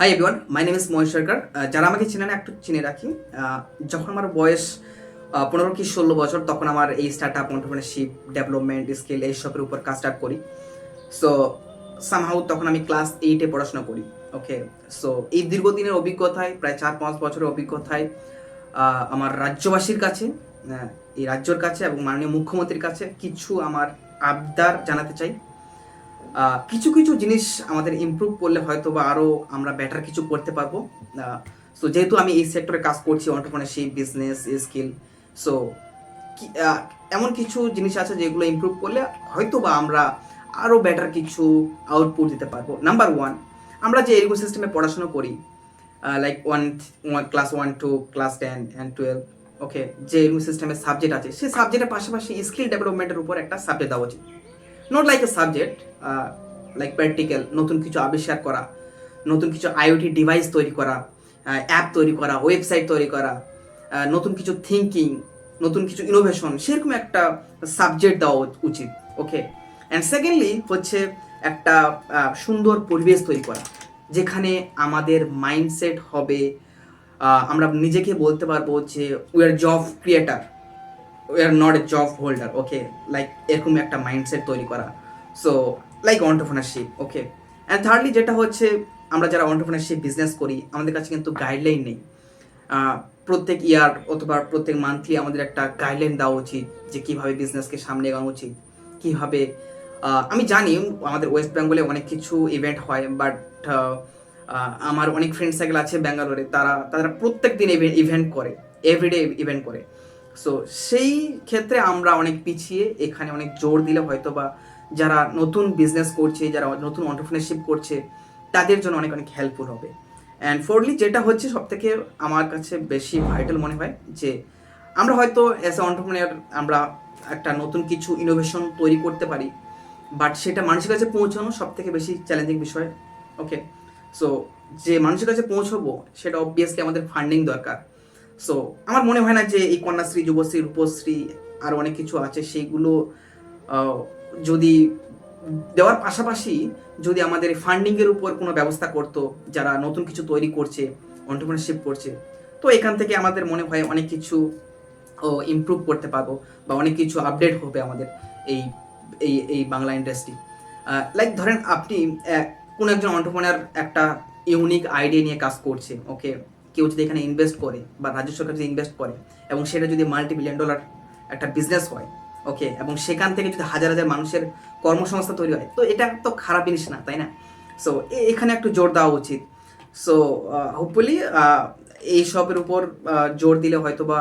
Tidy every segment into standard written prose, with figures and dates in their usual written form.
High everyone, my name is Mahesh Sarkar. যারা আমাকে চিনে না একটু চিনে রাখি। যখন আমার বয়স 15 কি 16 বছর, তখন আমার এই start up entrepreneurship development skill এইসবের উপর কাজ স্টার্ট করি। সো সামহাউ তখন আমি ক্লাস 8-এ পড়াশোনা করি। ওকে, সো এই দীর্ঘদিনের অভিজ্ঞতায়, প্রায় 4-5 বছরের অভিজ্ঞতায় আমার রাজ্যবাসীর কাছে, এই রাজ্যের কাছে এবং মাননীয় মুখ্যমন্ত্রীর কাছে কিছু আমার আবদার জানাতে চাই। কিছু কিছু জিনিস আমাদের ইমপ্রুভ করলে হয়তো বা আরও আমরা বেটার কিছু করতে পারবো। সো যেহেতু আমি এই সেক্টরে কাজ করছি, অন্টারপ্রেনারশিপ বিজনেস স্কিল, সো এমন কিছু জিনিস আছে যেগুলো ইমপ্রুভ করলে হয়তো বা আমরা আরও বেটার কিছু আউটপুট দিতে পারবো। নাম্বার ওয়ান, আমরা যে এডুকেশন সিস্টেমে পড়াশোনা করি, like class 1 to class 10 and 12, ওকে, যে এডুকেশন সিস্টেমের সাবজেক্ট আছে সেই সাবজেক্টের পাশাপাশি স্কিল ডেভেলপমেন্টের উপর একটা সাবজেক্ট দেওয়া উচিত। Not like a subject, like practical, নতুন কিছু আবিষ্কার করা, নতুন কিছু আইওটি ডিভাইস তৈরি করা, অ্যাপ তৈরি করা, ওয়েবসাইট তৈরি করা, নতুন কিছু থিঙ্কিং, নতুন কিছু ইনোভেশন, সেরকম একটা সাবজেক্ট দেওয়া উচিত। ওকে, অ্যান্ড সেকেন্ডলি হচ্ছে একটা সুন্দর পরিবেশ তৈরি করা, যেখানে আমাদের মাইন্ডসেট হবে, আমরা নিজেকে বলতে পারবো যে we are job creator, we are not a job holder. Okay, like এরকম একটা মাইন্ডসেট তৈরি করা। So like entrepreneurship. Okay, and thirdly যেটা হচ্ছে, আমরা যারা অন্টারপ্রেনারশিপ বিজনেস করি, আমাদের কাছে কিন্তু গাইডলাইন নেই। প্রত্যেক ইয়ার অথবা প্রত্যেক মান্থলি আমাদের একটা গাইডলাইন দেওয়া উচিত যে কীভাবে বিজনেসকে সামনে এগানো উচিত, কীভাবে। আমি জানি আমাদের ওয়েস্ট বেঙ্গলে অনেক কিছু ইভেন্ট হয়, বাট আমার অনেক ফ্রেন্ড সার্কেল আছে ব্যাঙ্গালোরে, তারা প্রত্যেক দিন ইভেন্ট করে, এভরিডে ইভেন্ট করে। সো সেই ক্ষেত্রে আমরা অনেক পিছিয়ে, এখানে অনেক জোর দিলে হয়তো বা যারা নতুন বিজনেস করছে, যারা নতুন অন্টারপ্রেনারশিপ করছে, তাদের জন্য অনেক অনেক হেল্পফুল হবে। অ্যান্ড ফোর্থলি যেটা হচ্ছে সবথেকে আমার কাছে বেশি ভাইটাল মনে হয়, যে আমরা হয়তো অ্যাজ এ অন্টারপ্রেনার আমরা একটা নতুন কিছু ইনোভেশন তৈরি করতে পারি, বাট সেটা মানুষের কাছে পৌঁছানো সব থেকে বেশি চ্যালেঞ্জিং বিষয়। ওকে, সো যে মানুষের কাছে পৌঁছবো সেটা অবভিয়াসলি আমাদের ফান্ডিং দরকার। সো আমার মনে হয় না যে এই কন্যাশ্রী, যুবশ্রী, রূপশ্রী আর অনেক কিছু আছে, সেইগুলো যদি দেওয়ার পাশাপাশি যদি আমাদের ফান্ডিংয়ের উপর কোনো ব্যবস্থা করতো, যারা নতুন কিছু তৈরি করছে, অন্টারপ্রেনারশিপ করছে, তো এখান থেকে আমাদের মনে হয় অনেক কিছু ইমপ্রুভ করতে পারবো, বা অনেক কিছু আপডেট হবে আমাদের এই এই এই বাংলা ইন্ডাস্ট্রি। লাইক ধরেন আপনি কোনো একজন অন্টারপ্রেনার একটা ইউনিক আইডিয়া নিয়ে কাজ করছে। ওকে, কেউ যদি এখানে ইনভেস্ট করে, বা রাজ্য সরকার যদি ইনভেস্ট করে, এবং সেটা যদি $multi-billion একটা বিজনেস হয়, ওকে, এবং সেখান থেকে যদি হাজার হাজার মানুষের কর্মসংস্থান তৈরি হয়, তো এটা তো খারাপ জিনিস না, তাই না? সো এখানে একটু জোর দেওয়া উচিত। সো হোপফুলি এইসবের উপর জোর দিলে হয়তো বা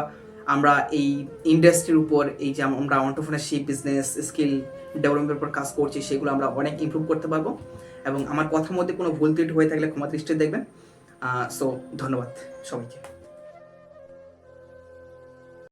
আমরা এই ইন্ডাস্ট্রির উপর, এই যে আমরা অন্টারপ্রেনারশিপ বিজনেস স্কিল ডেভেলপমেন্টের উপর কাজ করছি, সেগুলো আমরা অনেক ইমপ্রুভ করতে পারবো। এবং আমার কথার মধ্যে কোনো ভুল ত্রুটি হয়ে থাকলে ক্ষমা দৃষ্টিতে দেখবেন। সো ধন্যবাদ সবাইকে।